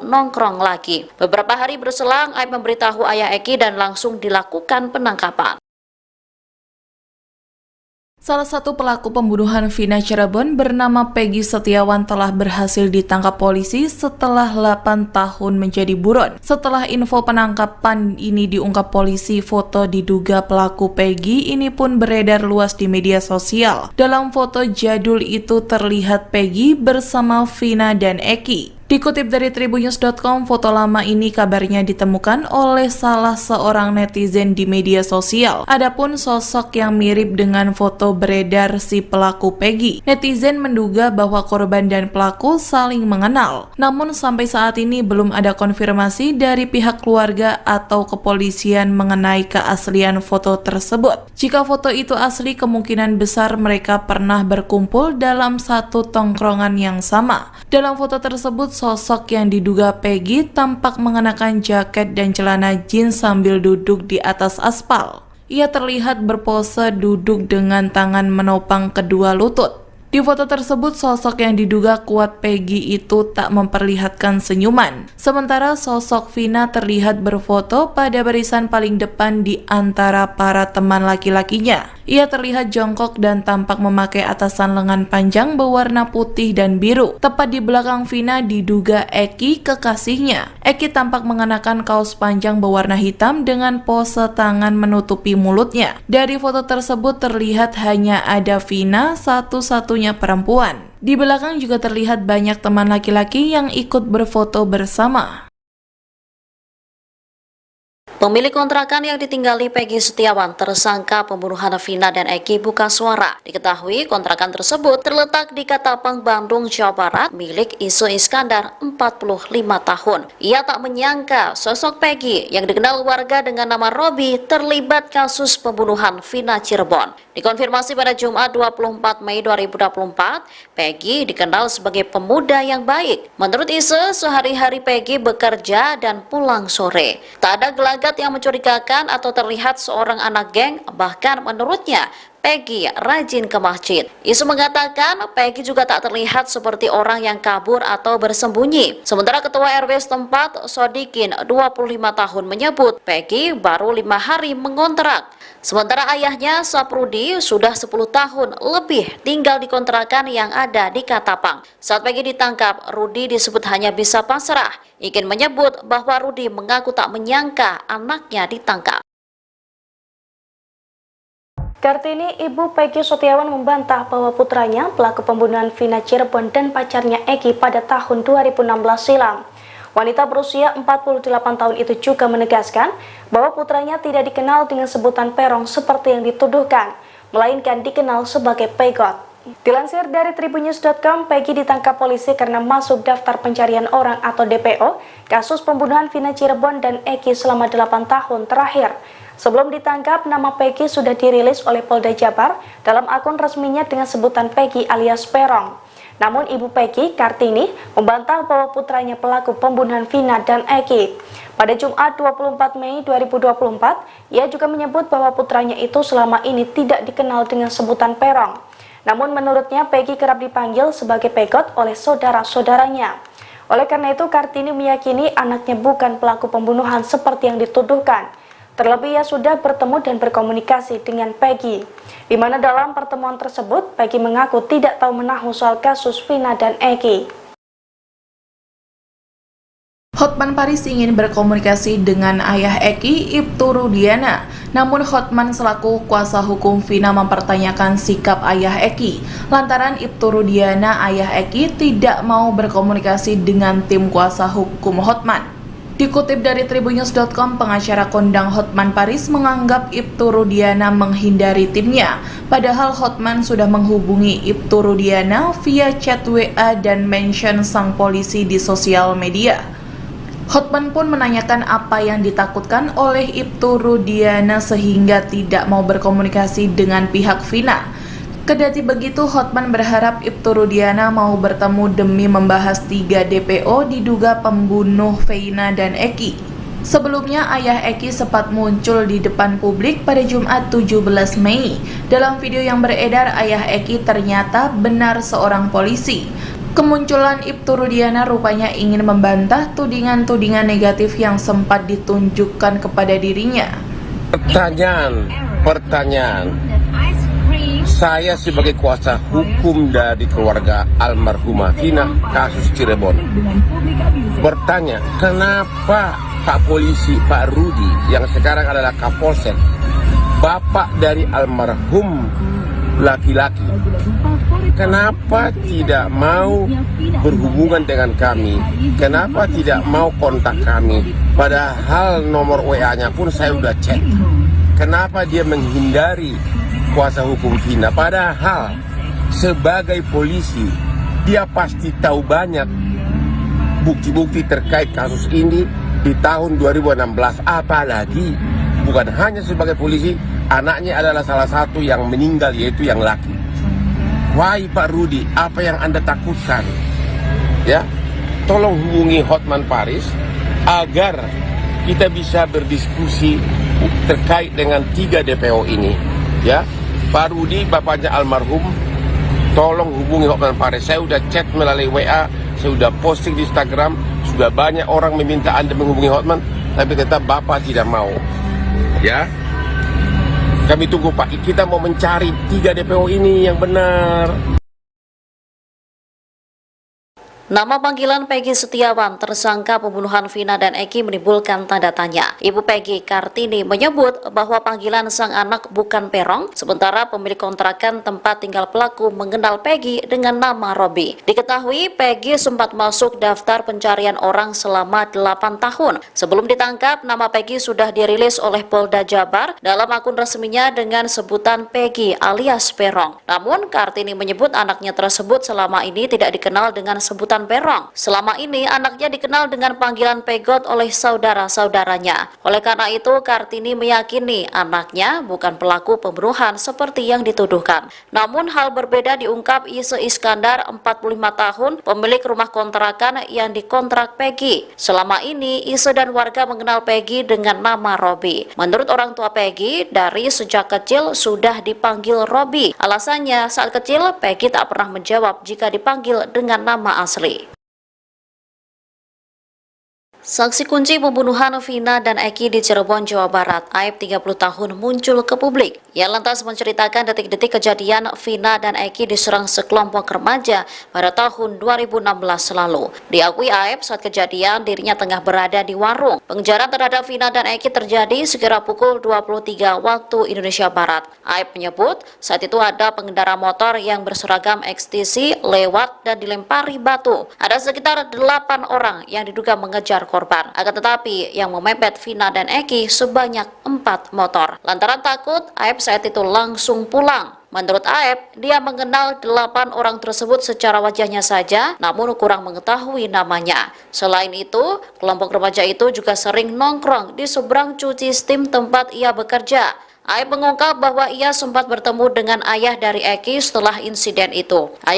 nongkrong lagi. Beberapa hari berselang, Aib memberitahu ayah Eki dan langsung dilakukan penangkapan. Salah satu pelaku pembunuhan Vina Cirebon bernama Peggy Setiawan telah berhasil ditangkap polisi setelah 8 tahun menjadi buron. Setelah info penangkapan ini diungkap polisi, foto diduga pelaku Peggy ini pun beredar luas di media sosial. Dalam foto jadul itu terlihat Peggy bersama Vina dan Eki. Dikutip dari tribunnews.com, foto lama ini kabarnya ditemukan oleh salah seorang netizen di media sosial. Adapun sosok yang mirip dengan foto beredar si pelaku Peggy, netizen menduga bahwa korban dan pelaku saling mengenal. Namun sampai saat ini belum ada konfirmasi dari pihak keluarga atau kepolisian mengenai keaslian foto tersebut. Jika foto itu asli, kemungkinan besar mereka pernah berkumpul dalam satu tongkrongan yang sama. Dalam foto tersebut, sosok yang diduga Peggy tampak mengenakan jaket dan celana jeans sambil duduk di atas aspal. Ia terlihat berpose duduk dengan tangan menopang kedua lutut. Di foto tersebut, sosok yang diduga kuat Peggy itu tak memperlihatkan senyuman. Sementara sosok Vina terlihat berfoto pada barisan paling depan di antara para teman laki-lakinya. Ia terlihat jongkok dan tampak memakai atasan lengan panjang berwarna putih dan biru. Tepat di belakang Vina diduga Eki, kekasihnya. Eki tampak mengenakan kaos panjang berwarna hitam dengan pose tangan menutupi mulutnya. Dari foto tersebut terlihat hanya ada Vina, satu-satunya perempuan. Di belakang juga terlihat banyak teman laki-laki yang ikut berfoto bersama. Pemilik kontrakan yang ditinggali Peggy Setiawan, tersangka pembunuhan Vina dan Eki, buka suara. Diketahui kontrakan tersebut terletak di Ketapang, Bandung, Jawa Barat, milik Isu Iskandar, 45 tahun. Ia tak menyangka sosok Peggy yang dikenal warga dengan nama Robi terlibat kasus pembunuhan Vina Cirebon. Dikonfirmasi pada Jumat 24 Mei 2024, Peggy dikenal sebagai pemuda yang baik. Menurut Isu, sehari-hari Peggy bekerja dan pulang sore. Tak ada gelagat yang mencurigakan atau terlihat seorang anak geng, bahkan menurutnya Peggy rajin ke masjid. Isu mengatakan Peggy juga tak terlihat seperti orang yang kabur atau bersembunyi. Sementara Ketua RW setempat, Sodikin, 25 tahun, menyebut Peggy baru 5 hari mengontrak. Sementara ayahnya, Saprudi, sudah 10 tahun lebih tinggal di kontrakan yang ada di Katapang. Saat Peggy ditangkap, Rudi disebut hanya bisa pasrah. Ikin menyebut bahwa Rudi mengaku tak menyangka anaknya ditangkap. Kartini, ibu Peggy Setiawan, membantah bahwa putranya pelaku pembunuhan Vina Cirebon dan pacarnya Eki pada tahun 2016 silam. Wanita berusia 48 tahun itu juga menegaskan bahwa putranya tidak dikenal dengan sebutan Perong seperti yang dituduhkan, melainkan dikenal sebagai Pegot. Dilansir dari tribunnews.com, Peggy ditangkap polisi karena masuk daftar pencarian orang atau DPO kasus pembunuhan Vina Cirebon dan Eki selama 8 tahun terakhir. Sebelum ditangkap, nama Peggy sudah dirilis oleh Polda Jabar dalam akun resminya dengan sebutan Peggy alias Perong. Namun ibu Peggy, Kartini, membantah bahwa putranya pelaku pembunuhan Vina dan Eki. Pada Jumat 24 Mei 2024, ia juga menyebut bahwa putranya itu selama ini tidak dikenal dengan sebutan Perong. Namun menurutnya Peggy kerap dipanggil sebagai Pegot oleh saudara-saudaranya. Oleh karena itu, Kartini meyakini anaknya bukan pelaku pembunuhan seperti yang dituduhkan. Terlebih ia sudah bertemu dan berkomunikasi dengan Peggy, di mana dalam pertemuan tersebut Peggy mengaku tidak tahu menahu soal kasus Vina dan Eki. Hotman Paris ingin berkomunikasi dengan ayah Eki, Ibtu Rudiana. Namun Hotman selaku kuasa hukum Vina mempertanyakan sikap ayah Eki. Lantaran Ibtu Rudiana, ayah Eki, tidak mau berkomunikasi dengan tim kuasa hukum Hotman. Dikutip dari tribunnews.com, pengacara kondang Hotman Paris menganggap Ibtu Rudiana menghindari timnya. Padahal Hotman sudah menghubungi Ibtu Rudiana via chat WA dan mention sang polisi di sosial media. Hotman pun menanyakan apa yang ditakutkan oleh Ibtu Rudiana sehingga tidak mau berkomunikasi dengan pihak Vina. Kedati begitu, Hotman berharap Ibtu Rudiana mau bertemu demi membahas 3 DPO diduga pembunuh Vina dan Eki. Sebelumnya, ayah Eki sempat muncul di depan publik pada Jumat 17 Mei. Dalam video yang beredar, ayah Eki ternyata benar seorang polisi. Kemunculan Ibtu Rudiana rupanya ingin membantah tudingan-tudingan negatif yang sempat ditunjukkan kepada dirinya. Pertanyaan, saya sebagai kuasa hukum dari keluarga almarhumah Vina kasus Cirebon bertanya, kenapa Pak Polisi Pak Rudi yang sekarang adalah Kapolsek, bapak dari almarhum laki-laki, kenapa tidak mau berhubungan dengan kami? Kenapa tidak mau kontak kami? Padahal nomor WA-nya pun saya udah cek. Kenapa dia menghindari kuasa hukum Vina? Padahal sebagai polisi dia pasti tahu banyak bukti-bukti terkait kasus ini di tahun 2016. Apalagi bukan hanya sebagai polisi, anaknya adalah salah satu yang meninggal, yaitu yang laki. Wahai Pak Rudi, apa yang Anda takutkan? Ya, tolong hubungi Hotman Paris agar kita bisa berdiskusi terkait dengan 3 DPO ini. Ya, Pak Rudi, bapaknya almarhum, tolong hubungi Hotman Paris. Saya sudah chat melalui WA, saya sudah posting di Instagram, sudah banyak orang meminta Anda menghubungi Hotman, tapi tetap Bapak tidak mau. Ya, kami tunggu Pak, kita mau mencari 3 DPO ini yang benar. Nama panggilan Peggy Setiawan, tersangka pembunuhan Vina dan Eki, menimbulkan tanda tanya. Ibu Peggy, Kartini, menyebut bahwa panggilan sang anak bukan Perong, sementara pemilik kontrakan tempat tinggal pelaku mengenal Peggy dengan nama Robi. Diketahui Peggy sempat masuk daftar pencarian orang selama 8 tahun. Sebelum ditangkap, nama Peggy sudah dirilis oleh Polda Jabar dalam akun resminya dengan sebutan Peggy alias Perong. Namun, Kartini menyebut anaknya tersebut selama ini tidak dikenal dengan sebutan Perong. Selama ini anaknya dikenal dengan panggilan Pegot oleh saudara-saudaranya. Oleh karena itu, Kartini meyakini anaknya bukan pelaku pembunuhan seperti yang dituduhkan. Namun hal berbeda diungkap Ise Iskandar, 45 tahun, pemilik rumah kontrakan yang dikontrak Peggy. Selama ini Ise dan warga mengenal Peggy dengan nama Robi. Menurut orang tua Peggy, dari sejak kecil sudah dipanggil Robi. Alasannya, saat kecil Peggy tak pernah menjawab jika dipanggil dengan nama asli. Saksi kunci pembunuhan Vina dan Eki di Cirebon, Jawa Barat, Aib 30 tahun, muncul ke publik. Ia lantas menceritakan detik-detik kejadian Vina dan Eki diserang sekelompok remaja pada tahun 2016 lalu. Diakui Aib, saat kejadian dirinya tengah berada di warung. Pengejaran terhadap Vina dan Eki terjadi sekira pukul 23 waktu Indonesia Barat. Aib menyebut saat itu ada pengendara motor yang berseragam XTC lewat dan dilempari batu. Ada sekitar 8 orang yang diduga mengejar korban. Akan tetapi yang memepet Vina dan Eki sebanyak 4 motor. Lantaran takut, Aib saat itu langsung pulang. Menurut Aib, dia mengenal 8 orang tersebut secara wajahnya saja, namun kurang mengetahui namanya. Selain itu, kelompok remaja itu juga sering nongkrong di seberang cuci steam tempat ia bekerja. Aib mengungkap bahwa ia sempat bertemu dengan ayah dari Eki setelah insiden itu.